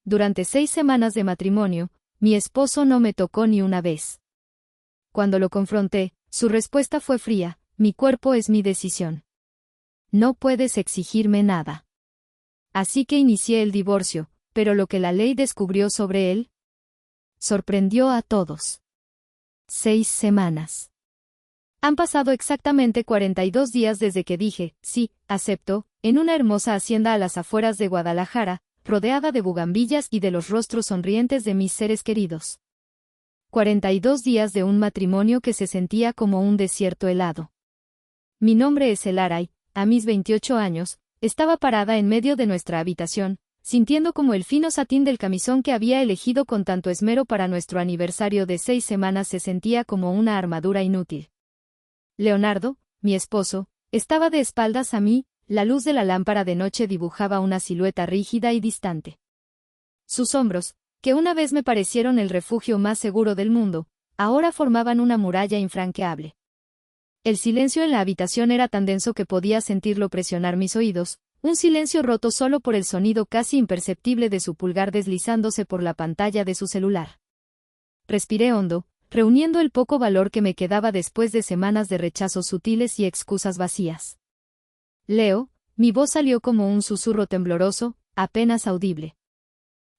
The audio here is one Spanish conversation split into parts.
durante 6 semanas de matrimonio, mi esposo no me tocó ni una vez. Cuando lo confronté, su respuesta fue fría: mi cuerpo es mi decisión. No puedes exigirme nada. Así que inicié el divorcio, pero lo que la ley descubrió sobre él sorprendió a todos. 6 semanas. Han pasado exactamente 42 días desde que dije, sí, acepto, en una hermosa hacienda a las afueras de Guadalajara, rodeada de bugambillas y de los rostros sonrientes de mis seres queridos. 42 días de un matrimonio que se sentía como un desierto helado. Mi nombre es Elara y, a mis 28 años, estaba parada en medio de nuestra habitación, sintiendo como el fino satín del camisón que había elegido con tanto esmero para nuestro aniversario de 6 semanas se sentía como una armadura inútil. Leonardo, mi esposo, estaba de espaldas a mí, la luz de la lámpara de noche dibujaba una silueta rígida y distante. Sus hombros, que una vez me parecieron el refugio más seguro del mundo, ahora formaban una muralla infranqueable. El silencio en la habitación era tan denso que podía sentirlo presionar mis oídos, un silencio roto solo por el sonido casi imperceptible de su pulgar deslizándose por la pantalla de su celular. Respiré hondo, reuniendo el poco valor que me quedaba después de semanas de rechazos sutiles y excusas vacías. Leo, mi voz salió como un susurro tembloroso, apenas audible.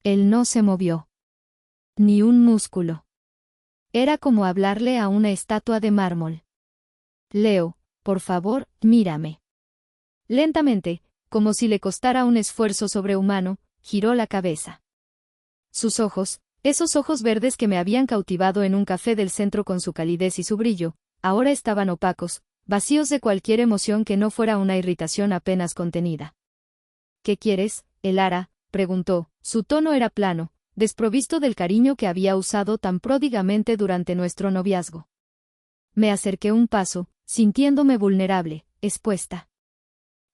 Él no se movió. Ni un músculo. Era como hablarle a una estatua de mármol. Leo, por favor, mírame. Lentamente, como si le costara un esfuerzo sobrehumano, giró la cabeza. Sus ojos, esos ojos verdes que me habían cautivado en un café del centro con su calidez y su brillo, ahora estaban opacos, vacíos de cualquier emoción que no fuera una irritación apenas contenida. ¿Qué quieres, Elara?, preguntó. Su tono era plano, desprovisto del cariño que había usado tan pródigamente durante nuestro noviazgo. Me acerqué un paso, sintiéndome vulnerable, expuesta.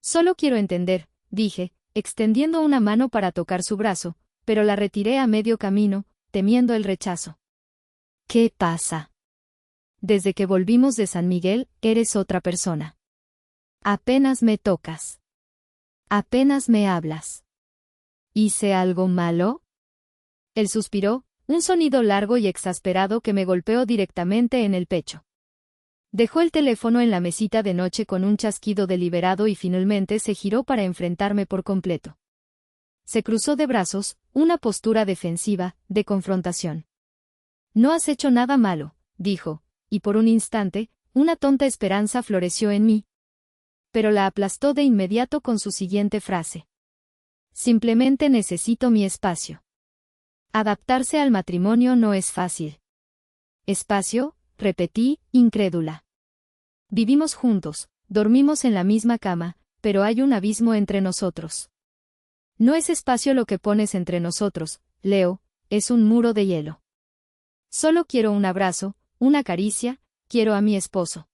Solo quiero entender, dije, extendiendo una mano para tocar su brazo, pero la retiré a medio camino, temiendo el rechazo. ¿Qué pasa? Desde que volvimos de San Miguel, eres otra persona. Apenas me tocas. Apenas me hablas. ¿Hice algo malo? Él suspiró, un sonido largo y exasperado que me golpeó directamente en el pecho. Dejó el teléfono en la mesita de noche con un chasquido deliberado y finalmente se giró para enfrentarme por completo. Se cruzó de brazos, una postura defensiva, de confrontación. No has hecho nada malo, dijo, y por un instante, una tonta esperanza floreció en mí. Pero la aplastó de inmediato con su siguiente frase. Simplemente necesito mi espacio. Adaptarse al matrimonio no es fácil. ¿Espacio?, repetí, incrédula. Vivimos juntos, dormimos en la misma cama, pero hay un abismo entre nosotros. No es espacio lo que pones entre nosotros, Leo, es un muro de hielo. Solo quiero un abrazo, una caricia, quiero a mi esposo.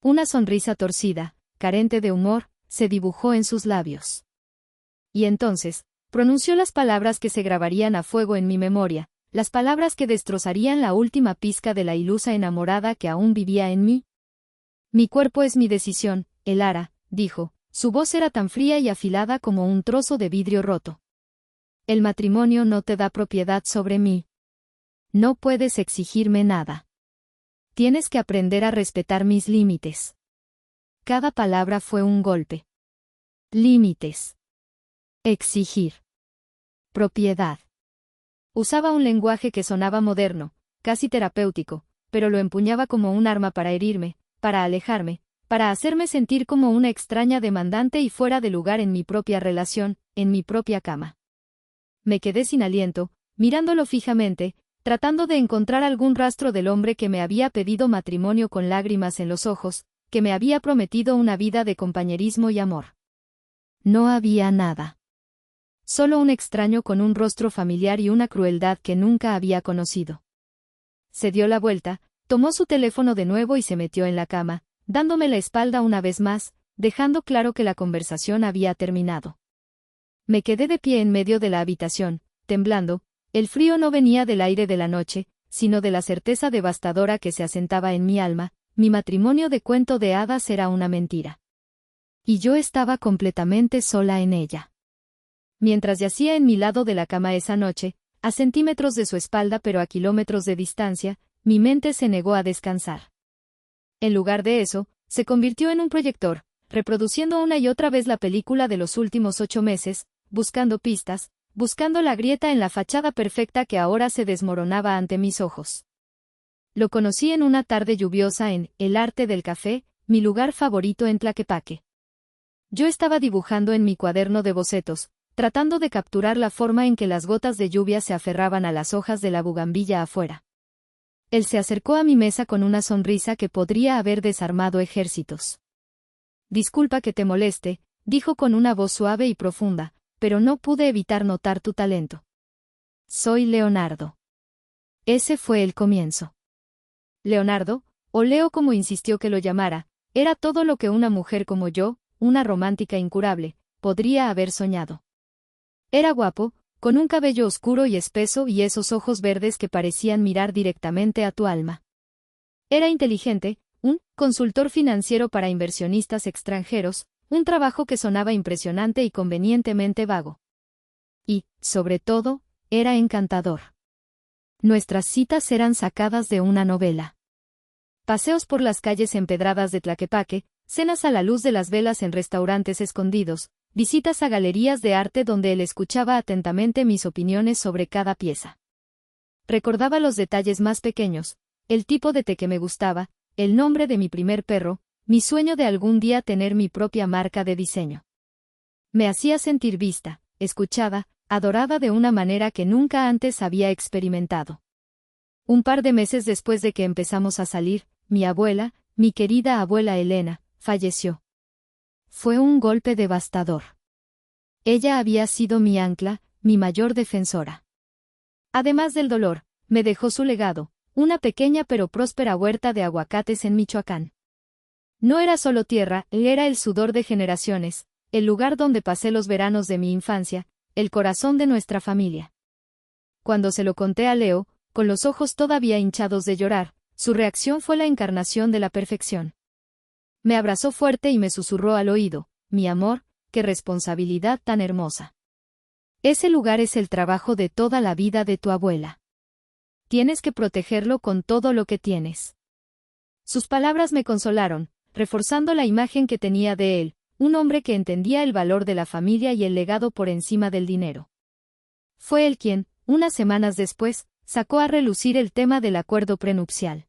Una sonrisa torcida, carente de humor, se dibujó en sus labios. Y entonces, pronunció las palabras que se grabarían a fuego en mi memoria, las palabras que destrozarían la última pizca de la ilusa enamorada que aún vivía en mí. Mi cuerpo es mi decisión, Elara, dijo, su voz era tan fría y afilada como un trozo de vidrio roto. El matrimonio no te da propiedad sobre mí. No puedes exigirme nada. Tienes que aprender a respetar mis límites. Cada palabra fue un golpe. Límites. Exigir. Propiedad. Usaba un lenguaje que sonaba moderno, casi terapéutico, pero lo empuñaba como un arma para herirme, para alejarme, para hacerme sentir como una extraña demandante y fuera de lugar en mi propia relación, en mi propia cama. Me quedé sin aliento, mirándolo fijamente, tratando de encontrar algún rastro del hombre que me había pedido matrimonio con lágrimas en los ojos, que me había prometido una vida de compañerismo y amor. No había nada. Solo un extraño con un rostro familiar y una crueldad que nunca había conocido. Se dio la vuelta, tomó su teléfono de nuevo y se metió en la cama, dándome la espalda una vez más, dejando claro que la conversación había terminado. Me quedé de pie en medio de la habitación, temblando. El frío no venía del aire de la noche, sino de la certeza devastadora que se asentaba en mi alma: mi matrimonio de cuento de hadas era una mentira. Y yo estaba completamente sola en ella. Mientras yacía en mi lado de la cama esa noche, a centímetros de su espalda pero a kilómetros de distancia, mi mente se negó a descansar. En lugar de eso, se convirtió en un proyector, reproduciendo una y otra vez la película de los últimos 8 meses, buscando pistas, buscando la grieta en la fachada perfecta que ahora se desmoronaba ante mis ojos. Lo conocí en una tarde lluviosa en El Arte del Café, mi lugar favorito en Tlaquepaque. Yo estaba dibujando en mi cuaderno de bocetos, tratando de capturar la forma en que las gotas de lluvia se aferraban a las hojas de la bugambilla afuera. Él se acercó a mi mesa con una sonrisa que podría haber desarmado ejércitos. «Disculpa que te moleste», dijo con una voz suave y profunda, «pero no pude evitar notar tu talento. Soy Leonardo». Ese fue el comienzo. Leonardo, o Leo como insistió que lo llamara, era todo lo que una mujer como yo, una romántica incurable, podría haber soñado. Era guapo, con un cabello oscuro y espeso y esos ojos verdes que parecían mirar directamente a tu alma. Era inteligente, un consultor financiero para inversionistas extranjeros, un trabajo que sonaba impresionante y convenientemente vago. Y, sobre todo, era encantador. Nuestras citas eran sacadas de una novela. Paseos por las calles empedradas de Tlaquepaque, cenas a la luz de las velas en restaurantes escondidos, visitas a galerías de arte donde él escuchaba atentamente mis opiniones sobre cada pieza. Recordaba los detalles más pequeños, el tipo de té que me gustaba, el nombre de mi primer perro, mi sueño de algún día tener mi propia marca de diseño. Me hacía sentir vista, escuchada, adorada de una manera que nunca antes había experimentado. Un par de meses después de que empezamos a salir, mi abuela, mi querida abuela Elena, falleció. Fue un golpe devastador. Ella había sido mi ancla, mi mayor defensora. Además del dolor, me dejó su legado, una pequeña pero próspera huerta de aguacates en Michoacán. No era solo tierra, era el sudor de generaciones, el lugar donde pasé los veranos de mi infancia, el corazón de nuestra familia. Cuando se lo conté a Leo, con los ojos todavía hinchados de llorar, su reacción fue la encarnación de la perfección. Me abrazó fuerte y me susurró al oído, «Mi amor, qué responsabilidad tan hermosa. Ese lugar es el trabajo de toda la vida de tu abuela. Tienes que protegerlo con todo lo que tienes». Sus palabras me consolaron, reforzando la imagen que tenía de él, un hombre que entendía el valor de la familia y el legado por encima del dinero. Fue él quien, unas semanas después, sacó a relucir el tema del acuerdo prenupcial.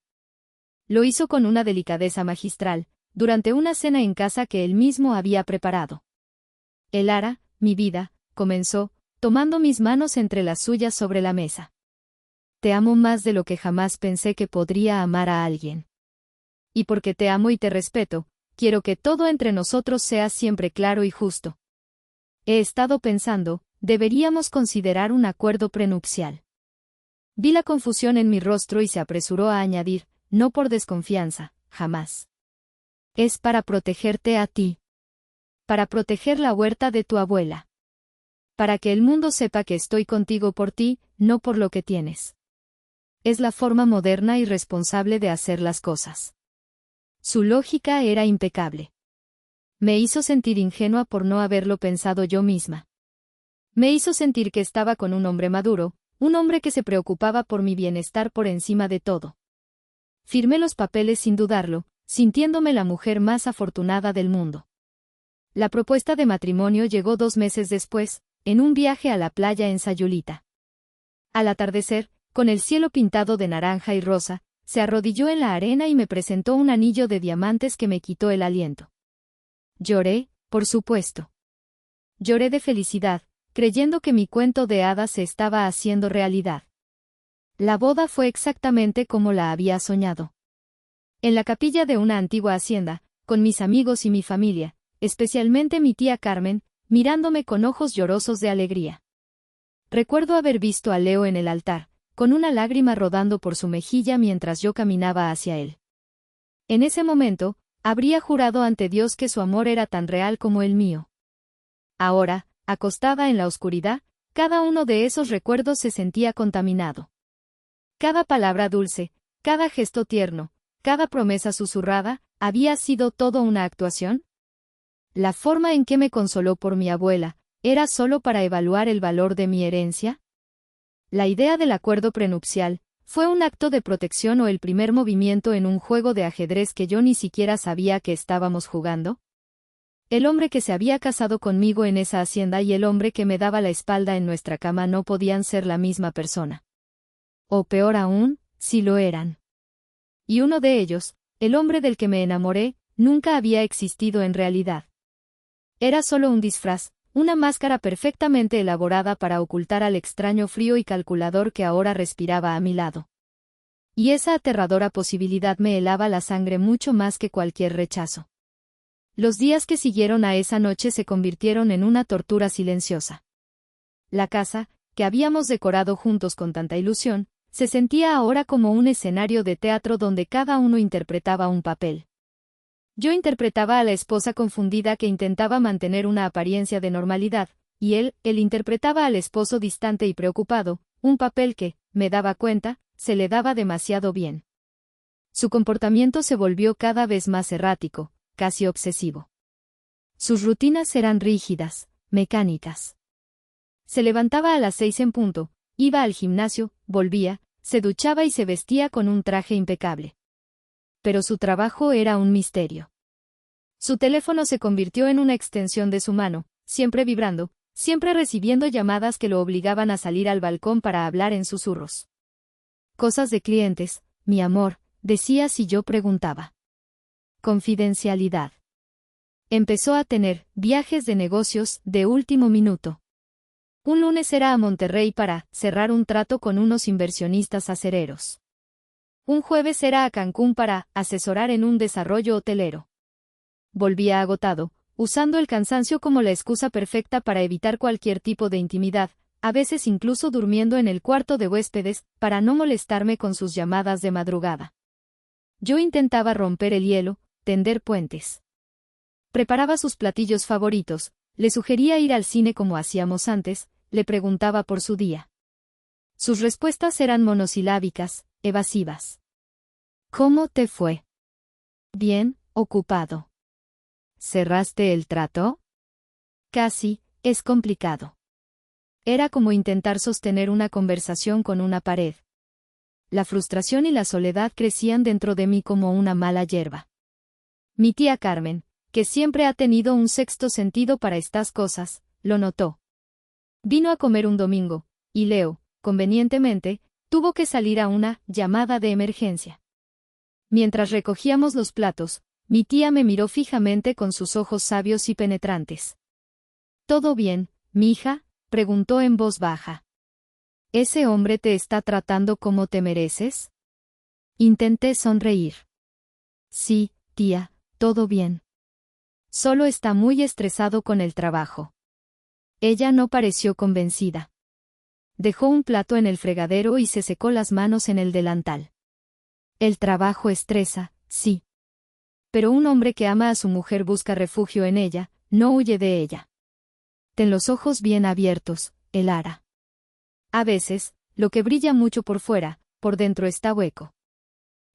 Lo hizo con una delicadeza magistral, durante una cena en casa que él mismo había preparado. «Elara, mi vida», comenzó, tomando mis manos entre las suyas sobre la mesa. «Te amo más de lo que jamás pensé que podría amar a alguien. Y porque te amo y te respeto, quiero que todo entre nosotros sea siempre claro y justo. He estado pensando, deberíamos considerar un acuerdo prenupcial». Vi la confusión en mi rostro y se apresuró a añadir, «No por desconfianza, jamás. Es para protegerte a ti. Para proteger la huerta de tu abuela. Para que el mundo sepa que estoy contigo por ti, no por lo que tienes. Es la forma moderna y responsable de hacer las cosas». Su lógica era impecable. Me hizo sentir ingenua por no haberlo pensado yo misma. Me hizo sentir que estaba con un hombre maduro, un hombre que se preocupaba por mi bienestar por encima de todo. Firmé los papeles sin dudarlo, sintiéndome la mujer más afortunada del mundo. La propuesta de matrimonio llegó 2 meses después, en un viaje a la playa en Sayulita. Al atardecer, con el cielo pintado de naranja y rosa, se arrodilló en la arena y me presentó un anillo de diamantes que me quitó el aliento. Lloré, por supuesto. Lloré de felicidad, creyendo que mi cuento de hadas se estaba haciendo realidad. La boda fue exactamente como la había soñado. En la capilla de una antigua hacienda, con mis amigos y mi familia, especialmente mi tía Carmen, mirándome con ojos llorosos de alegría. Recuerdo haber visto a Leo en el altar, con una lágrima rodando por su mejilla mientras yo caminaba hacia él. En ese momento, habría jurado ante Dios que su amor era tan real como el mío. Ahora, acostada en la oscuridad, cada uno de esos recuerdos se sentía contaminado. Cada palabra dulce, cada gesto tierno, cada promesa susurrada, ¿había sido todo una actuación? La forma en que me consoló por mi abuela, ¿Era solo para evaluar el valor de mi herencia? La idea del acuerdo prenupcial fue un acto de protección o el primer movimiento en un juego de ajedrez que yo ni siquiera sabía que estábamos jugando. El hombre que se había casado conmigo en esa hacienda y el hombre que me daba la espalda en nuestra cama no podían ser la misma persona. O peor aún, si lo eran. Y uno de ellos, el hombre del que me enamoré, nunca había existido en realidad. Era solo un disfraz, una máscara perfectamente elaborada para ocultar al extraño frío y calculador que ahora respiraba a mi lado. Y esa aterradora posibilidad me helaba la sangre mucho más que cualquier rechazo. Los días que siguieron a esa noche se convirtieron en una tortura silenciosa. La casa, que habíamos decorado juntos con tanta ilusión, se sentía ahora como un escenario de teatro donde cada uno interpretaba un papel. Yo interpretaba a la esposa confundida que intentaba mantener una apariencia de normalidad, y él interpretaba al esposo distante y preocupado, un papel que, me daba cuenta, se le daba demasiado bien. Su comportamiento se volvió cada vez más errático, casi obsesivo. Sus rutinas eran rígidas, mecánicas. Se levantaba a las 6 en punto, iba al gimnasio, volvía, se duchaba y se vestía con un traje impecable. Pero su trabajo era un misterio. Su teléfono se convirtió en una extensión de su mano, siempre vibrando, siempre recibiendo llamadas que lo obligaban a salir al balcón para hablar en susurros. Cosas de clientes, mi amor, decía si yo preguntaba. Confidencialidad. Empezó a tener viajes de negocios de último minuto. Un lunes era a Monterrey para cerrar un trato con unos inversionistas acereros. Un jueves era a Cancún para asesorar en un desarrollo hotelero. Volvía agotado, usando el cansancio como la excusa perfecta para evitar cualquier tipo de intimidad, a veces incluso durmiendo en el cuarto de huéspedes, para no molestarme con sus llamadas de madrugada. Yo intentaba romper el hielo, tender puentes. Preparaba sus platillos favoritos, le sugería ir al cine como hacíamos antes, le preguntaba por su día. Sus respuestas eran monosilábicas, evasivas. ¿Cómo te fue? Bien, ocupado. ¿Cerraste el trato? Casi, es complicado. Era como intentar sostener una conversación con una pared. La frustración y la soledad crecían dentro de mí como una mala hierba. Mi tía Carmen, que siempre ha tenido un sexto sentido para estas cosas, lo notó. Vino a comer un domingo, y Leo, convenientemente, tuvo que salir a una llamada de emergencia. Mientras recogíamos los platos, mi tía me miró fijamente con sus ojos sabios y penetrantes. ¿Todo bien, mija?, preguntó en voz baja. ¿Ese hombre te está tratando como te mereces? Intenté sonreír. Sí, tía, todo bien. Solo está muy estresado con el trabajo. Ella no pareció convencida. Dejó un plato en el fregadero y se secó las manos en el delantal. El trabajo estresa, sí. Pero un hombre que ama a su mujer busca refugio en ella, no huye de ella. Ten los ojos bien abiertos, Elara. A veces, lo que brilla mucho por fuera, por dentro está hueco.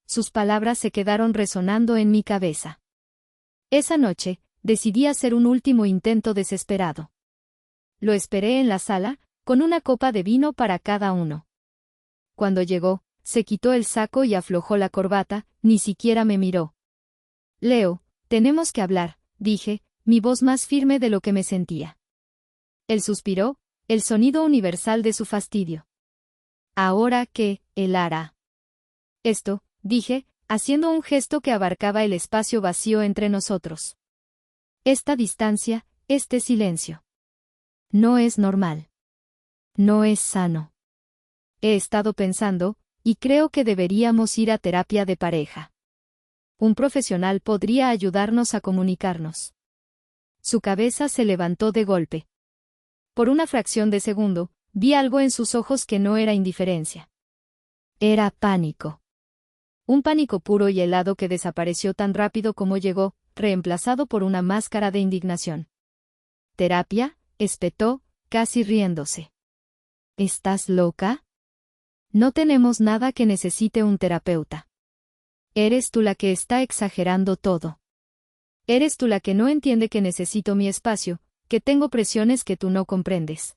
Sus palabras se quedaron resonando en mi cabeza. Esa noche, decidí hacer un último intento desesperado. Lo esperé en la sala, con una copa de vino para cada uno. Cuando llegó, se quitó el saco y aflojó la corbata, ni siquiera me miró. Leo, tenemos que hablar, dije, mi voz más firme de lo que me sentía. Él suspiró, el sonido universal de su fastidio. ¿Ahora qué, Elara? Esto, dije, haciendo un gesto que abarcaba el espacio vacío entre nosotros. Esta distancia, este silencio. No es normal. No es sano. He estado pensando, y creo que deberíamos ir a terapia de pareja. Un profesional podría ayudarnos a comunicarnos. Su cabeza se levantó de golpe. Por una fracción de segundo, vi algo en sus ojos que no era indiferencia. Era pánico. Un pánico puro y helado que desapareció tan rápido como llegó, reemplazado por una máscara de indignación. ¿Terapia?, espetó, casi riéndose. ¿Estás loca? No tenemos nada que necesite un terapeuta. Eres tú la que está exagerando todo. Eres tú la que no entiende que necesito mi espacio, que tengo presiones que tú no comprendes.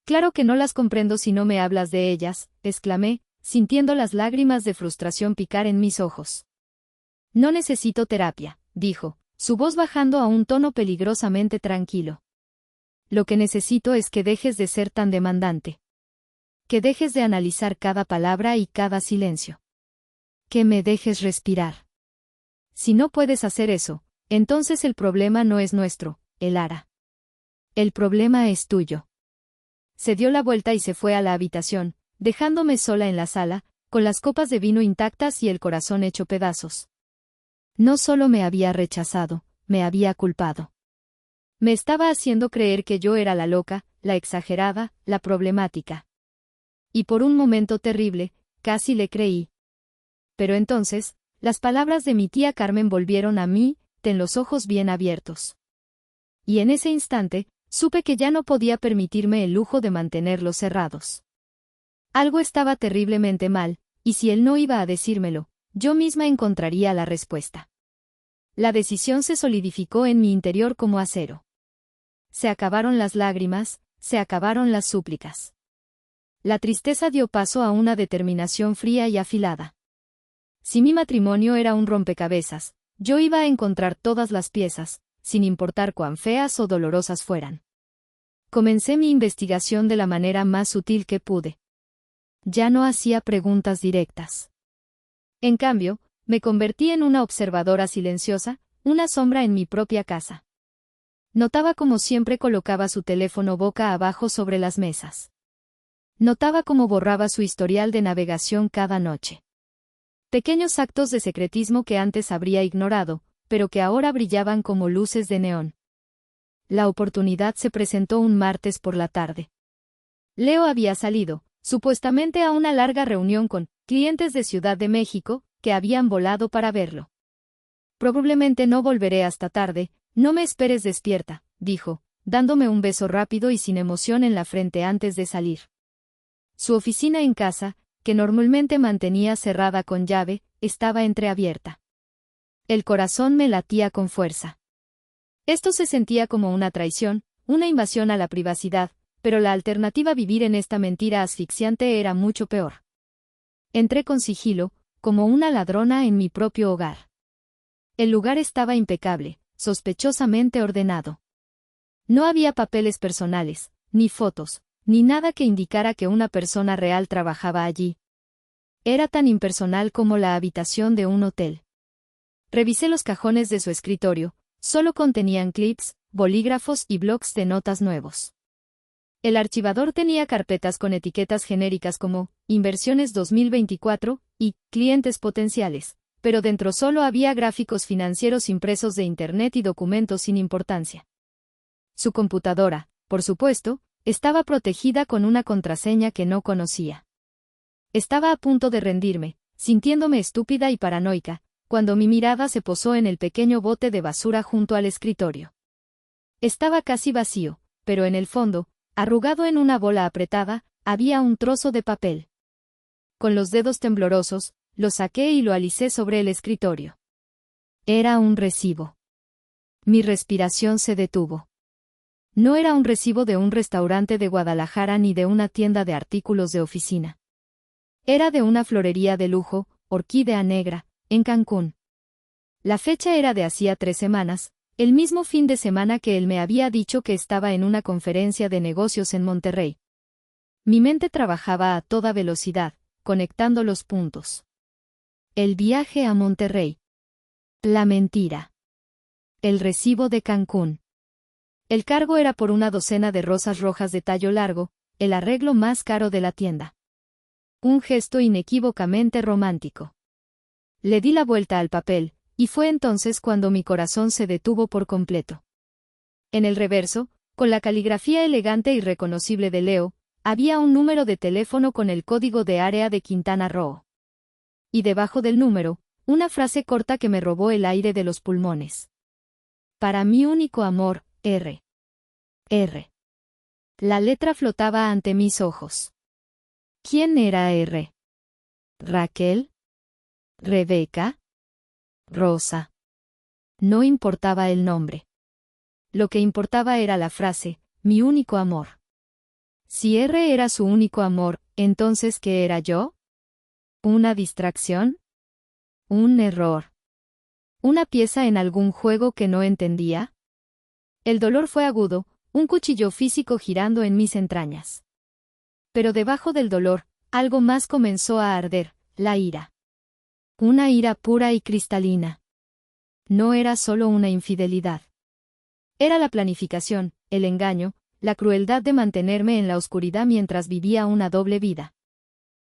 Claro que no las comprendo si no me hablas de ellas, exclamé, sintiendo las lágrimas de frustración picar en mis ojos. No necesito terapia, dijo, su voz bajando a un tono peligrosamente tranquilo. Lo que necesito es que dejes de ser tan demandante. Que dejes de analizar cada palabra y cada silencio. Que me dejes respirar. Si no puedes hacer eso, entonces el problema no es nuestro, Elara. El problema es tuyo. Se dio la vuelta y se fue a la habitación, dejándome sola en la sala, con las copas de vino intactas y el corazón hecho pedazos. No solo me había rechazado, me había culpado. Me estaba haciendo creer que yo era la loca, la exagerada, la problemática. Y por un momento terrible, casi le creí. Pero entonces, las palabras de mi tía Carmen volvieron a mí, ten los ojos bien abiertos. Y en ese instante, supe que ya no podía permitirme el lujo de mantenerlos cerrados. Algo estaba terriblemente mal, y si él no iba a decírmelo, yo misma encontraría la respuesta. La decisión se solidificó en mi interior como acero. Se acabaron las lágrimas, se acabaron las súplicas. La tristeza dio paso a una determinación fría y afilada. Si mi matrimonio era un rompecabezas, yo iba a encontrar todas las piezas, sin importar cuán feas o dolorosas fueran. Comencé mi investigación de la manera más sutil que pude. Ya no hacía preguntas directas. En cambio, me convertí en una observadora silenciosa, una sombra en mi propia casa. Notaba cómo siempre colocaba su teléfono boca abajo sobre las mesas. Notaba cómo borraba su historial de navegación cada noche. Pequeños actos de secretismo que antes habría ignorado, pero que ahora brillaban como luces de neón. La oportunidad se presentó un martes por la tarde. Leo había salido, supuestamente a una larga reunión con clientes de Ciudad de México, que habían volado para verlo. Probablemente no volveré hasta tarde, no me esperes despierta, dijo, dándome un beso rápido y sin emoción en la frente antes de salir. Su oficina en casa, que normalmente mantenía cerrada con llave, estaba entreabierta. El corazón me latía con fuerza. Esto se sentía como una traición, una invasión a la privacidad, pero la alternativa a vivir en esta mentira asfixiante era mucho peor. Entré con sigilo, como una ladrona en mi propio hogar. El lugar estaba impecable, sospechosamente ordenado. No había papeles personales, ni fotos, ni nada que indicara que una persona real trabajaba allí. Era tan impersonal como la habitación de un hotel. Revisé los cajones de su escritorio, solo contenían clips, bolígrafos y blocs de notas nuevos. El archivador tenía carpetas con etiquetas genéricas como Inversiones 2024 y Clientes potenciales, pero dentro solo había gráficos financieros impresos de Internet y documentos sin importancia. Su computadora, por supuesto, estaba protegida con una contraseña que no conocía. Estaba a punto de rendirme, sintiéndome estúpida y paranoica, cuando mi mirada se posó en el pequeño bote de basura junto al escritorio. Estaba casi vacío, pero en el fondo, arrugado en una bola apretada, había un trozo de papel. Con los dedos temblorosos, lo saqué y lo alicé sobre el escritorio. Era un recibo. Mi respiración se detuvo. No era un recibo de un restaurante de Guadalajara ni de una tienda de artículos de oficina. Era de una florería de lujo, Orquídea Negra, en Cancún. La fecha era de hacía 3 semanas, el mismo fin de semana que él me había dicho que estaba en una conferencia de negocios en Monterrey. Mi mente trabajaba a toda velocidad, conectando los puntos. El viaje a Monterrey. La mentira. El recibo de Cancún. El cargo era por una docena de rosas rojas de tallo largo, el arreglo más caro de la tienda. Un gesto inequívocamente romántico. Le di la vuelta al papel, y fue entonces cuando mi corazón se detuvo por completo. En el reverso, con la caligrafía elegante y reconocible de Leo, había un número de teléfono con el código de área de Quintana Roo. Y debajo del número, una frase corta que me robó el aire de los pulmones. Para mi único amor, R. R. La letra flotaba ante mis ojos. ¿Quién era R? ¿Raquel? ¿Rebeca? ¿Rosa? No importaba el nombre. lo que importaba era la frase, mi único amor. Si R era su único amor, entonces ¿qué era yo? ¿Una distracción? ¿Un error? ¿Una pieza en algún juego que no entendía? El dolor fue agudo, un cuchillo físico girando en mis entrañas. Pero debajo del dolor, algo más comenzó a arder, la ira. Una ira pura y cristalina. No era solo una infidelidad. Era la planificación, el engaño, la crueldad de mantenerme en la oscuridad mientras vivía una doble vida.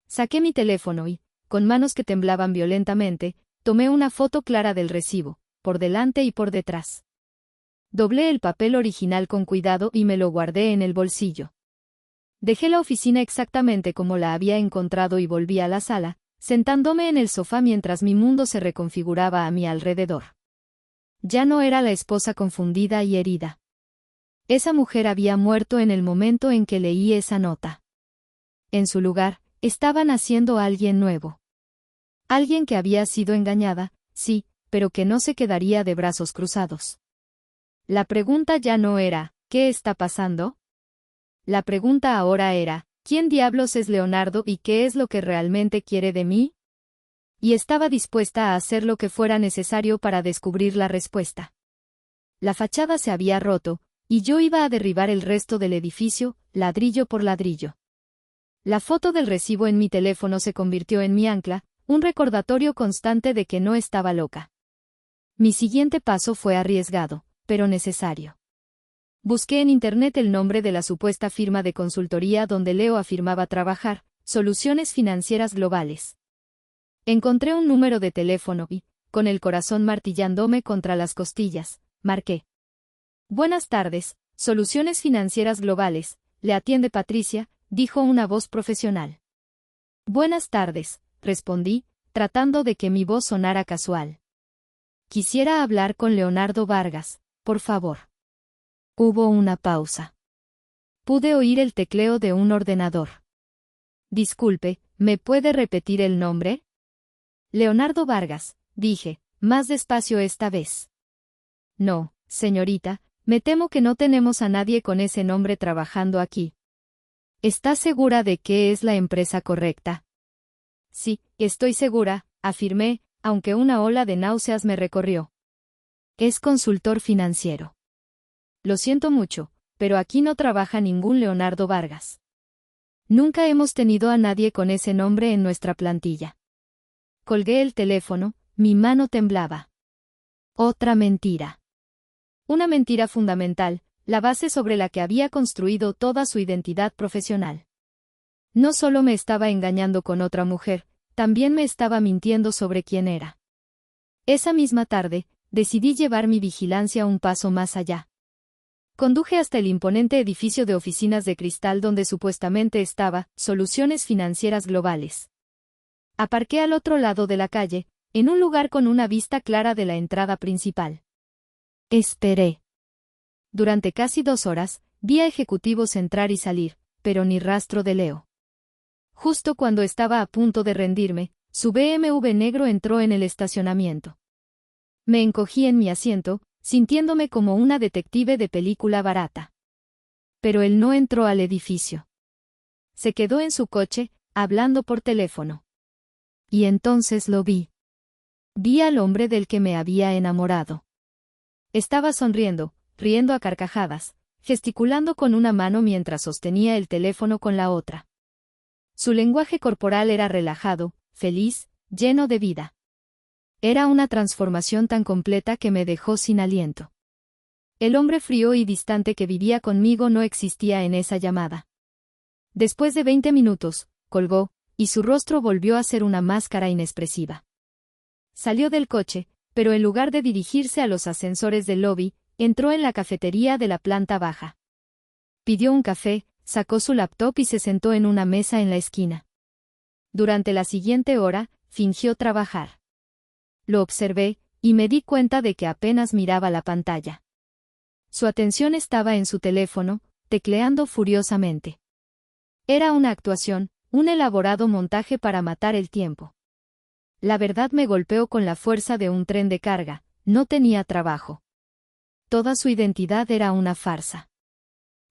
Saqué mi teléfono y, con manos que temblaban violentamente, tomé una foto clara del recibo, por delante y por detrás. Doblé el papel original con cuidado y me lo guardé en el bolsillo. Dejé la oficina exactamente como la había encontrado y volví a la sala, sentándome en el sofá mientras mi mundo se reconfiguraba a mi alrededor. Ya no era la esposa confundida y herida. Esa mujer había muerto en el momento en que leí esa nota. En su lugar, estaba naciendo alguien nuevo. Alguien que había sido engañada, sí, pero que no se quedaría de brazos cruzados. La pregunta ya no era, ¿qué está pasando? La pregunta ahora era, ¿quién diablos es Leonardo y qué es lo que realmente quiere de mí? Y estaba dispuesta a hacer lo que fuera necesario para descubrir la respuesta. La fachada se había roto, y yo iba a derribar el resto del edificio, ladrillo por ladrillo. La foto del recibo en mi teléfono se convirtió en mi ancla, un recordatorio constante de que no estaba loca. Mi siguiente paso fue arriesgado, pero necesario. Busqué en Internet el nombre de la supuesta firma de consultoría donde Leo afirmaba trabajar, Soluciones Financieras Globales. Encontré un número de teléfono y, con el corazón martillándome contra las costillas, marqué. Buenas tardes, Soluciones Financieras Globales, le atiende Patricia, dijo una voz profesional. Buenas tardes, respondí, tratando de que mi voz sonara casual. Quisiera hablar con Leonardo Vargas, por favor. Hubo una pausa. Pude oír el tecleo de un ordenador. Disculpe, ¿me puede repetir el nombre? Leonardo Vargas, dije, más despacio esta vez. No, señorita, me temo que no tenemos a nadie con ese nombre trabajando aquí. ¿Está segura de que es la empresa correcta? Sí, estoy segura, afirmé, aunque una ola de náuseas me recorrió. Es consultor financiero. Lo siento mucho, pero aquí no trabaja ningún Leonardo Vargas. Nunca hemos tenido a nadie con ese nombre en nuestra plantilla. Colgué el teléfono, mi mano temblaba. Otra mentira. Una mentira fundamental, la base sobre la que había construido toda su identidad profesional. No solo me estaba engañando con otra mujer, también me estaba mintiendo sobre quién era. Esa misma tarde, decidí llevar mi vigilancia un paso más allá. Conduje hasta el imponente edificio de oficinas de cristal donde supuestamente estaba Soluciones Financieras Globales. Aparqué al otro lado de la calle, en un lugar con una vista clara de la entrada principal. Esperé. Durante casi 2 horas, vi a ejecutivos entrar y salir, pero ni rastro de Leo. Justo cuando estaba a punto de rendirme, su BMW negro entró en el estacionamiento. Me encogí en mi asiento, sintiéndome como una detective de película barata. Pero él no entró al edificio. Se quedó en su coche, hablando por teléfono. Y entonces lo vi. Vi al hombre del que me había enamorado. Estaba sonriendo, riendo a carcajadas, gesticulando con una mano mientras sostenía el teléfono con la otra. Su lenguaje corporal era relajado, feliz, lleno de vida. Era una transformación tan completa que me dejó sin aliento. El hombre frío y distante que vivía conmigo no existía en esa llamada. Después de 20 minutos, colgó, y su rostro volvió a ser una máscara inexpresiva. Salió del coche, pero en lugar de dirigirse a los ascensores del lobby, entró en la cafetería de la planta baja. Pidió un café, sacó su laptop y se sentó en una mesa en la esquina. Durante la siguiente hora, fingió trabajar. Lo observé, y me di cuenta de que apenas miraba la pantalla. Su atención estaba en su teléfono, tecleando furiosamente. Era una actuación, un elaborado montaje para matar el tiempo. La verdad me golpeó con la fuerza de un tren de carga, no tenía trabajo. toda su identidad era una farsa.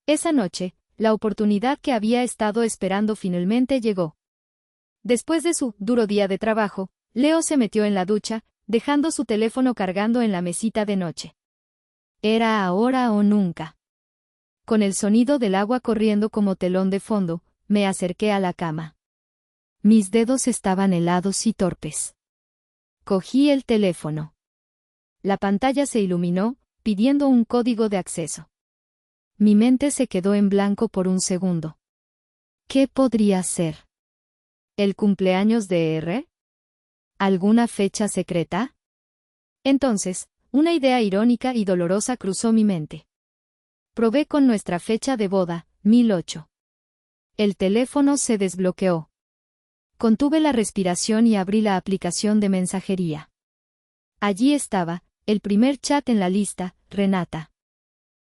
Esa noche, la oportunidad que había estado esperando finalmente llegó. Después de su duro día de trabajo, Leo se metió en la ducha, dejando su teléfono cargando en la mesita de noche. Era ahora o nunca. Con el sonido del agua corriendo como telón de fondo, me acerqué a la cama. Mis dedos estaban helados y torpes. Cogí el teléfono. La pantalla se iluminó, pidiendo un código de acceso. Mi mente se quedó en blanco por un segundo. ¿Qué podría ser? ¿El cumpleaños de R? ¿Alguna fecha secreta? Entonces, una idea irónica y dolorosa cruzó mi mente. Probé con nuestra fecha de boda, 1008. El teléfono se desbloqueó. Contuve la respiración y abrí la aplicación de mensajería. Allí estaba, el primer chat en la lista, Renata.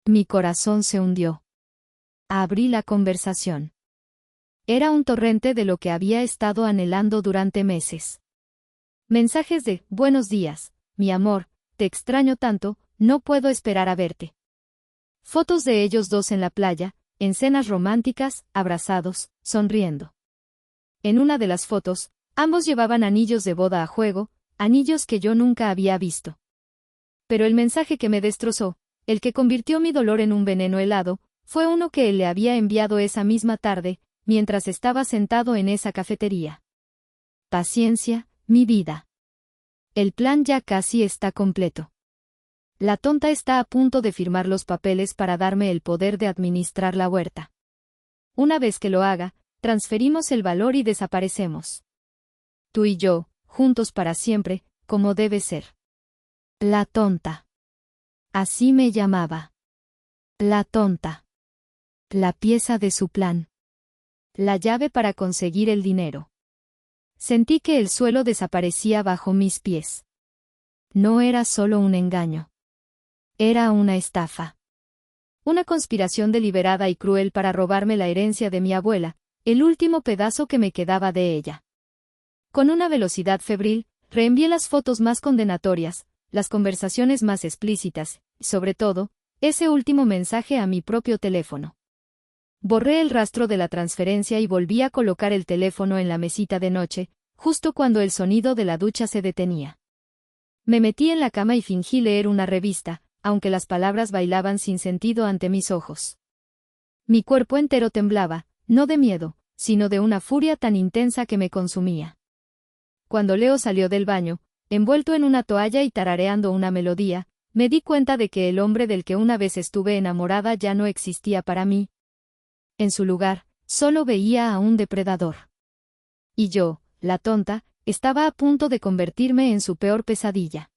Mi corazón se hundió. Abrí la conversación. Era un torrente de lo que había estado anhelando durante meses. Mensajes de, buenos días, mi amor, te extraño tanto, no puedo esperar a verte. Fotos de ellos dos en la playa, en cenas románticas, abrazados, sonriendo. En una de las fotos, ambos llevaban anillos de boda a juego, anillos que yo nunca había visto. Pero el mensaje que me destrozó, el que convirtió mi dolor en un veneno helado, fue uno que él le había enviado esa misma tarde, mientras estaba sentado en esa cafetería. Paciencia, mi vida. El plan ya casi está completo. La tonta está a punto de firmar los papeles para darme el poder de administrar la huerta. Una vez que lo haga, transferimos el valor y desaparecemos. Tú y yo, juntos para siempre, como debe ser. La tonta. Así me llamaba. La tonta. La pieza de su plan. La llave para conseguir el dinero. Sentí que el suelo desaparecía bajo mis pies. No era solo un engaño. Era una estafa. Una conspiración deliberada y cruel para robarme la herencia de mi abuela, el último pedazo que me quedaba de ella. Con una velocidad febril, reenvié las fotos más condenatorias, las conversaciones más explícitas, y sobre todo, ese último mensaje a mi propio teléfono. Borré el rastro de la transferencia y volví a colocar el teléfono en la mesita de noche, justo cuando el sonido de la ducha se detenía. Me metí en la cama y fingí leer una revista, aunque las palabras bailaban sin sentido ante mis ojos. Mi cuerpo entero temblaba, no de miedo, sino de una furia tan intensa que me consumía. Cuando Leo salió del baño, envuelto en una toalla y tarareando una melodía, me di cuenta de que el hombre del que una vez estuve enamorada ya no existía para mí. En su lugar, solo veía a un depredador. Y yo, la tonta, estaba a punto de convertirme en su peor pesadilla.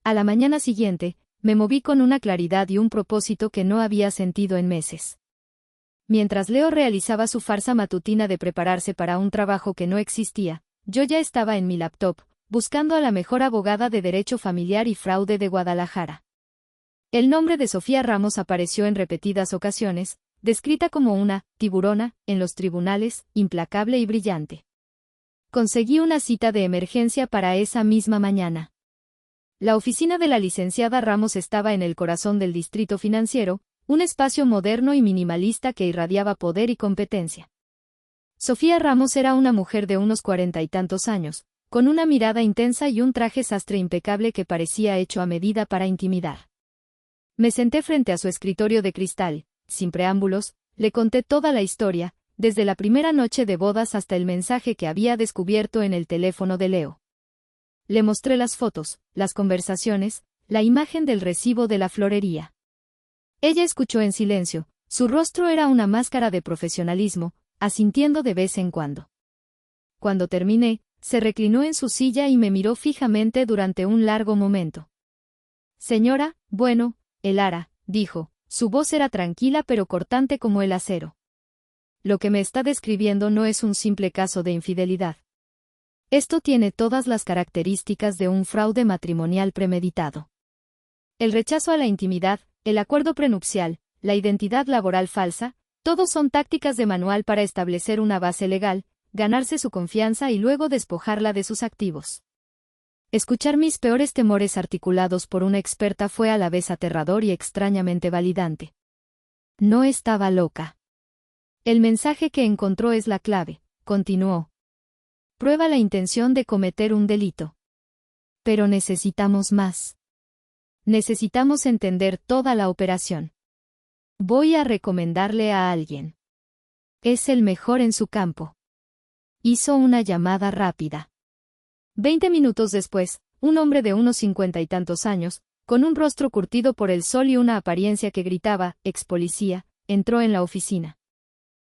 A la mañana siguiente, me moví con una claridad y un propósito que no había sentido en meses. Mientras Leo realizaba su farsa matutina de prepararse para un trabajo que no existía, yo ya estaba en mi laptop, buscando a la mejor abogada de Derecho Familiar y Fraude de Guadalajara. El nombre de Sofía Ramos apareció en repetidas ocasiones, descrita como una tiburona en los tribunales, implacable y brillante. Conseguí una cita de emergencia para esa misma mañana. La oficina de la licenciada Ramos estaba en el corazón del distrito financiero, un espacio moderno y minimalista que irradiaba poder y competencia. Sofía Ramos era una mujer de unos 40 y tantos años, con una mirada intensa y un traje sastre impecable que parecía hecho a medida para intimidar. Me senté frente a su escritorio de cristal, sin preámbulos, le conté toda la historia, desde la primera noche de bodas hasta el mensaje que había descubierto en el teléfono de Leo. Le mostré las fotos, las conversaciones, la imagen del recibo de la florería. Ella escuchó en silencio, su rostro era una máscara de profesionalismo, asintiendo de vez en cuando. Cuando terminé, se reclinó en su silla y me miró fijamente durante un largo momento. Señora, bueno, Elara, dijo, su voz era tranquila pero cortante como el acero. Lo que me está describiendo no es un simple caso de infidelidad. Esto tiene todas las características de un fraude matrimonial premeditado. El rechazo a la intimidad, el acuerdo prenupcial, la identidad laboral falsa, todos son tácticas de manual para establecer una base legal, ganarse su confianza y luego despojarla de sus activos. Escuchar mis peores temores articulados por una experta fue a la vez aterrador y extrañamente validante. No estaba loca. El mensaje que encontró es la clave, continuó. Prueba la intención de cometer un delito. Pero necesitamos más. Necesitamos entender toda la operación. Voy a recomendarle a alguien. Es el mejor en su campo. Hizo una llamada rápida. 20 minutos después, un hombre de unos 50 y tantos años, con un rostro curtido por el sol y una apariencia que gritaba, ex policía, entró en la oficina.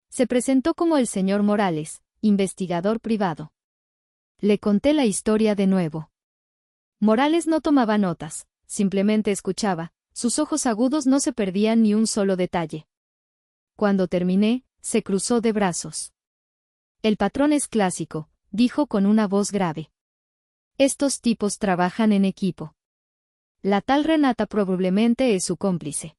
Se presentó como el señor Morales, investigador privado. Le conté la historia de nuevo. Morales no tomaba notas, simplemente escuchaba, sus ojos agudos no se perdían ni un solo detalle. Cuando terminé, se cruzó de brazos. El patrón es clásico, dijo con una voz grave. Estos tipos trabajan en equipo. La tal Renata probablemente es su cómplice.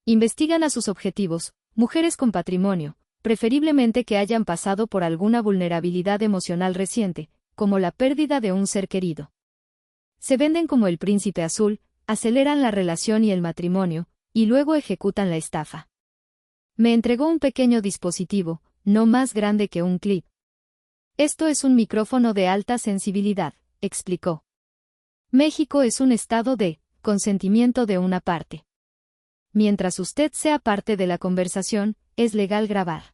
Investigan a sus objetivos, mujeres con patrimonio, preferiblemente que hayan pasado por alguna vulnerabilidad emocional reciente, como la pérdida de un ser querido. Se venden como el príncipe azul, aceleran la relación y el matrimonio, y luego ejecutan la estafa. Me entregó un pequeño dispositivo, no más grande que un clip. Esto es un micrófono de alta sensibilidad, explicó. México es un estado de consentimiento de una parte. Mientras usted sea parte de la conversación, es legal grabar.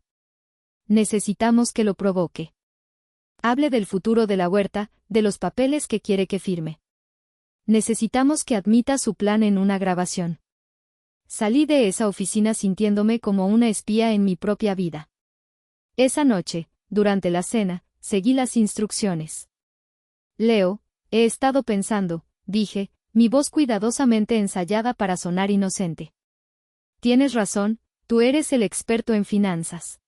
Necesitamos que lo provoque. Hable del futuro de la huerta, de los papeles que quiere que firme. Necesitamos que admita su plan en una grabación. Salí de esa oficina sintiéndome como una espía en mi propia vida. Esa noche, durante la cena, seguí las instrucciones. Leo, he estado pensando, dije, mi voz cuidadosamente ensayada para sonar inocente. Tienes razón, tú eres el experto en finanzas.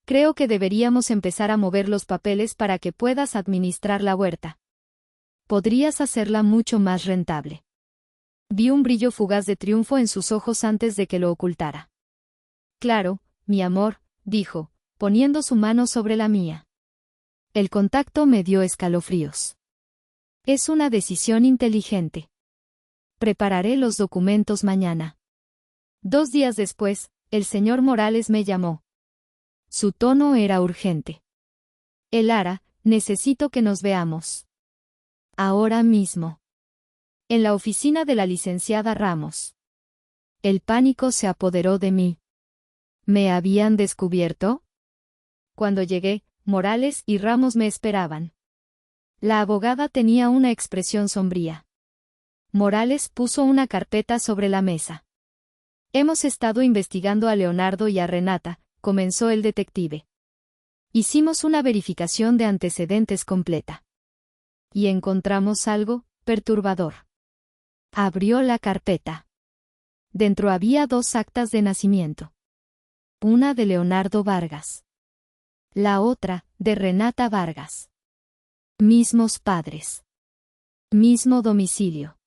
Creo que deberíamos empezar a mover los papeles para que puedas administrar la huerta. Podrías hacerla mucho más rentable. Vi un brillo fugaz de triunfo en sus ojos antes de que lo ocultara. Claro, mi amor, dijo, poniendo su mano sobre la mía. El contacto me dio escalofríos. Es una decisión inteligente. Prepararé los documentos mañana. 2 días después, el señor Morales me llamó. Su tono era urgente. Elara, necesito que nos veamos. Ahora mismo. En la oficina de la licenciada Ramos. El pánico se apoderó de mí. ¿Me habían descubierto? Cuando llegué, Morales y Ramos me esperaban. La abogada tenía una expresión sombría. Morales puso una carpeta sobre la mesa. Hemos estado investigando a Leonardo y a Renata, comenzó el detective. Hicimos una verificación de antecedentes completa. Y encontramos algo perturbador. Abrió la carpeta. Dentro había 2 actas de nacimiento. Una de Leonardo Vargas. La otra, de Renata Vargas. Mismos padres. Mismo domicilio.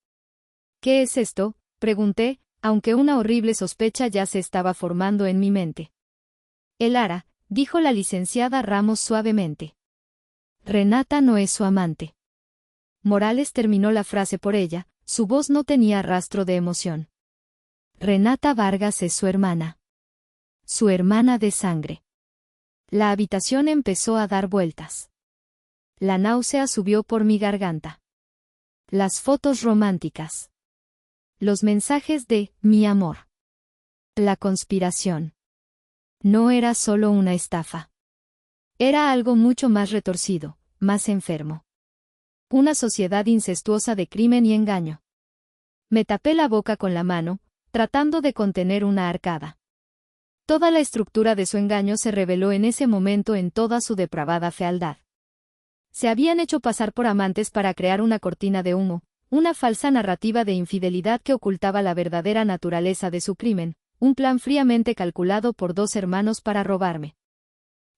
¿Qué es esto?, pregunté, aunque una horrible sospecha ya se estaba formando en mi mente. Elara, dijo la licenciada Ramos suavemente. Renata no es su amante. Morales terminó la frase por ella, su voz no tenía rastro de emoción. Renata Vargas es su hermana. Su hermana de sangre. La habitación empezó a dar vueltas. La náusea subió por mi garganta. Las fotos románticas. Los mensajes de mi amor. La conspiración. No era solo una estafa. Era algo mucho más retorcido, más enfermo. Una sociedad incestuosa de crimen y engaño. Me tapé la boca con la mano, tratando de contener una arcada. Toda la estructura de su engaño se reveló en ese momento en toda su depravada fealdad. Se habían hecho pasar por amantes para crear una cortina de humo, una falsa narrativa de infidelidad que ocultaba la verdadera naturaleza de su crimen, un plan fríamente calculado por 2 hermanos para robarme.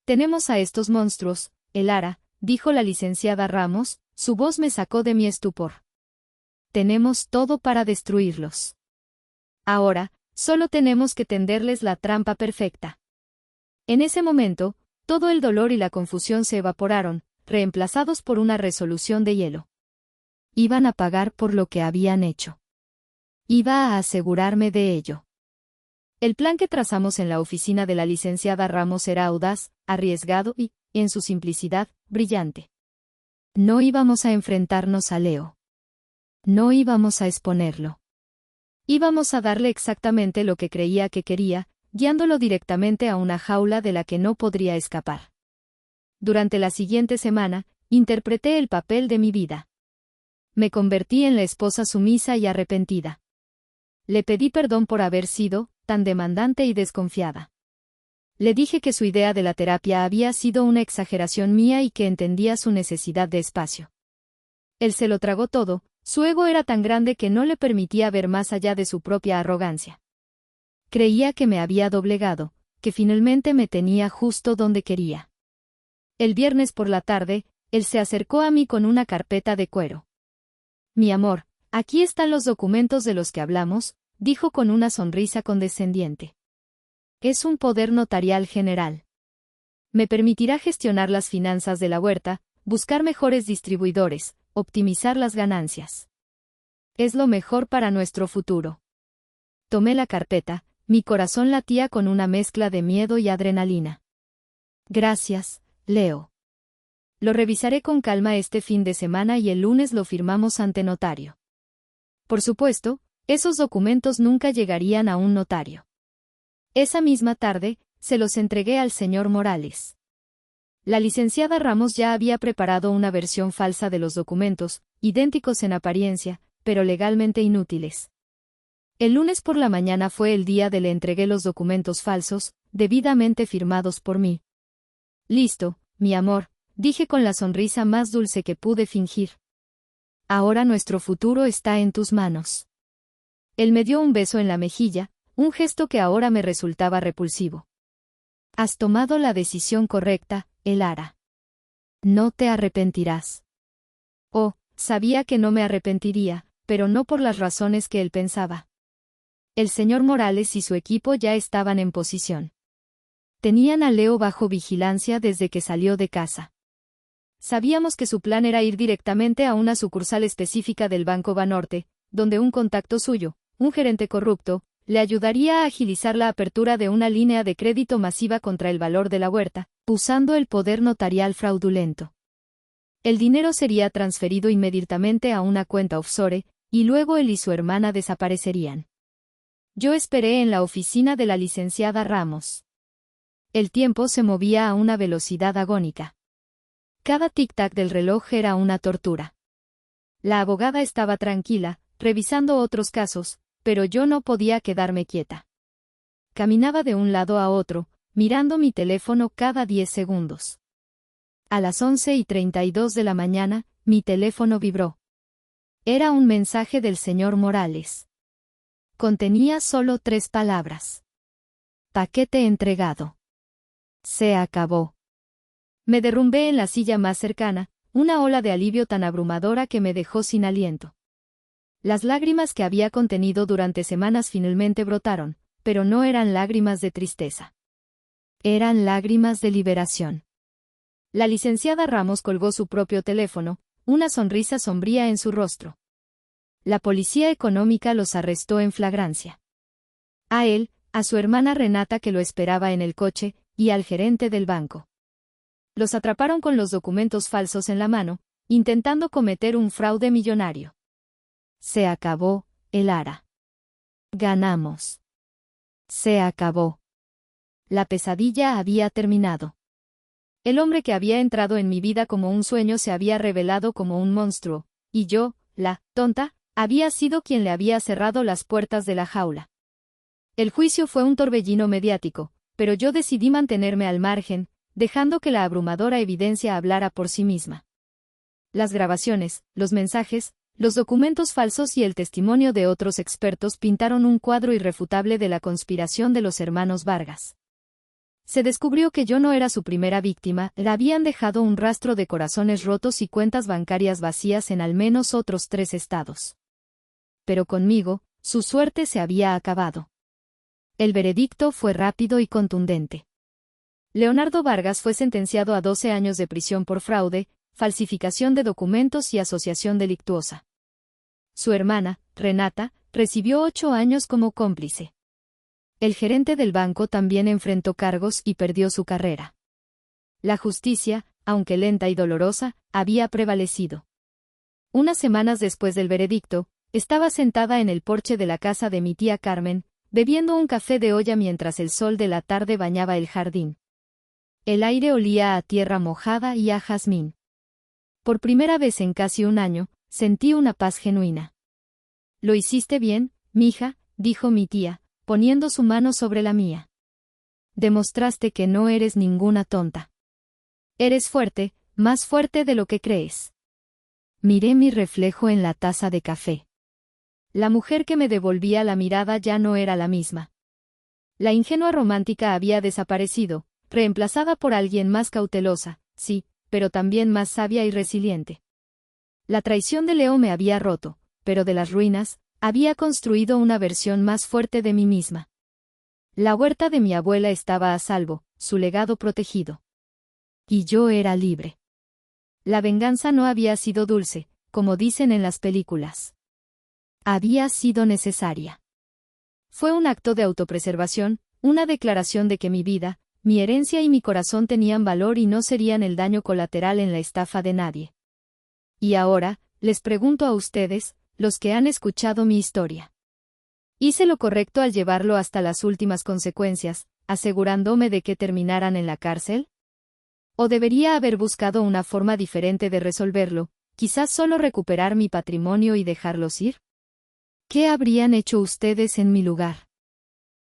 Tenemos a estos monstruos, Elara, dijo la licenciada Ramos, su voz me sacó de mi estupor. Tenemos todo para destruirlos. Ahora, solo tenemos que tenderles la trampa perfecta. En ese momento, todo el dolor y la confusión se evaporaron, reemplazados por una resolución de hielo. Iban a pagar por lo que habían hecho. Iba a asegurarme de ello. El plan que trazamos en la oficina de la licenciada Ramos era audaz, arriesgado y, en su simplicidad, brillante. No íbamos a enfrentarnos a Leo. No íbamos a exponerlo. Íbamos a darle exactamente lo que creía que quería, guiándolo directamente a una jaula de la que no podría escapar. Durante la siguiente semana, interpreté el papel de mi vida. Me convertí en la esposa sumisa y arrepentida. Le pedí perdón por haber sido tan demandante y desconfiada. Le dije que su idea de la terapia había sido una exageración mía y que entendía su necesidad de espacio. Él se lo tragó todo, su ego era tan grande que no le permitía ver más allá de su propia arrogancia. Creía que me había doblegado, que finalmente me tenía justo donde quería. El viernes por la tarde, él se acercó a mí con una carpeta de cuero. Mi amor, aquí están los documentos de los que hablamos, dijo con una sonrisa condescendiente. Es un poder notarial general. Me permitirá gestionar las finanzas de la huerta, buscar mejores distribuidores, optimizar las ganancias. Es lo mejor para nuestro futuro. Tomé la carpeta, mi corazón latía con una mezcla de miedo y adrenalina. Gracias, Leo. Lo revisaré con calma este fin de semana y el lunes lo firmamos ante notario. Por supuesto, esos documentos nunca llegarían a un notario. Esa misma tarde, se los entregué al señor Morales. La licenciada Ramos ya había preparado una versión falsa de los documentos, idénticos en apariencia, pero legalmente inútiles. El lunes por la mañana fue el día de le entregué los documentos falsos, debidamente firmados por mí. Listo, mi amor, dije con la sonrisa más dulce que pude fingir. Ahora nuestro futuro está en tus manos. Él me dio un beso en la mejilla, un gesto que ahora me resultaba repulsivo. Has tomado la decisión correcta, Elara. No te arrepentirás. Oh, sabía que no me arrepentiría, pero no por las razones que él pensaba. El señor Morales y su equipo ya estaban en posición. Tenían a Leo bajo vigilancia desde que salió de casa. Sabíamos que su plan era ir directamente a una sucursal específica del Banco Banorte, donde un contacto suyo, un gerente corrupto, le ayudaría a agilizar la apertura de una línea de crédito masiva contra el valor de la huerta, usando el poder notarial fraudulento. El dinero sería transferido inmediatamente a una cuenta offshore, y luego él y su hermana desaparecerían. Yo esperé en la oficina de la licenciada Ramos. El tiempo se movía a una velocidad agónica. Cada tic-tac del reloj era una tortura. La abogada estaba tranquila, revisando otros casos, pero yo no podía quedarme quieta. Caminaba de un lado a otro, mirando mi teléfono cada 10 segundos. A las 11:32 de la mañana, mi teléfono vibró. Era un mensaje del señor Morales. Contenía solo 3 palabras. Paquete entregado. Se acabó. Me derrumbé en la silla más cercana, una ola de alivio tan abrumadora que me dejó sin aliento. Las lágrimas que había contenido durante semanas finalmente brotaron, pero no eran lágrimas de tristeza. Eran lágrimas de liberación. La licenciada Ramos colgó su propio teléfono, una sonrisa sombría en su rostro. La policía económica los arrestó en flagrancia. A él, a su hermana Renata que lo esperaba en el coche, y al gerente del banco. Los atraparon con los documentos falsos en la mano, intentando cometer un fraude millonario. Se acabó, Elara. Ganamos. Se acabó. La pesadilla había terminado. El hombre que había entrado en mi vida como un sueño se había revelado como un monstruo, y yo, la tonta, había sido quien le había cerrado las puertas de la jaula. El juicio fue un torbellino mediático, pero yo decidí mantenerme al margen, dejando que la abrumadora evidencia hablara por sí misma. Las grabaciones, los mensajes, los documentos falsos y el testimonio de otros expertos pintaron un cuadro irrefutable de la conspiración de los hermanos Vargas. Se descubrió que yo no era su primera víctima, le habían dejado un rastro de corazones rotos y cuentas bancarias vacías en al menos otros 3 estados. Pero conmigo, su suerte se había acabado. El veredicto fue rápido y contundente. Leonardo Vargas fue sentenciado a 12 años de prisión por fraude, falsificación de documentos y asociación delictuosa. Su hermana, Renata, recibió 8 años como cómplice. El gerente del banco también enfrentó cargos y perdió su carrera. La justicia, aunque lenta y dolorosa, había prevalecido. Unas semanas después del veredicto, estaba sentada en el porche de la casa de mi tía Carmen, bebiendo un café de olla mientras el sol de la tarde bañaba el jardín. El aire olía a tierra mojada y a jazmín. Por primera vez en casi un año, sentí una paz genuina. «Lo hiciste bien, mija», dijo mi tía, poniendo su mano sobre la mía. «Demostraste que no eres ninguna tonta. Eres fuerte, más fuerte de lo que crees». Miré mi reflejo en la taza de café. La mujer que me devolvía la mirada ya no era la misma. La ingenua romántica había desaparecido, reemplazada por alguien más cautelosa, sí, pero también más sabia y resiliente. La traición de Leo me había roto, pero de las ruinas, había construido una versión más fuerte de mí misma. La huerta de mi abuela estaba a salvo, su legado protegido. Y yo era libre. La venganza no había sido dulce, como dicen en las películas. Había sido necesaria. Fue un acto de autopreservación, una declaración de que mi vida, mi herencia y mi corazón tenían valor y no serían el daño colateral en la estafa de nadie. Y ahora, les pregunto a ustedes, los que han escuchado mi historia. ¿Hice lo correcto al llevarlo hasta las últimas consecuencias, asegurándome de que terminaran en la cárcel? ¿O debería haber buscado una forma diferente de resolverlo, quizás solo recuperar mi patrimonio y dejarlos ir? ¿Qué habrían hecho ustedes en mi lugar?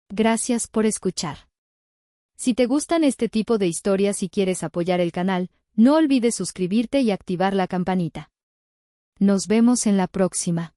Gracias por escuchar. Si te gustan este tipo de historias y quieres apoyar el canal, no olvides suscribirte y activar la campanita. Nos vemos en la próxima.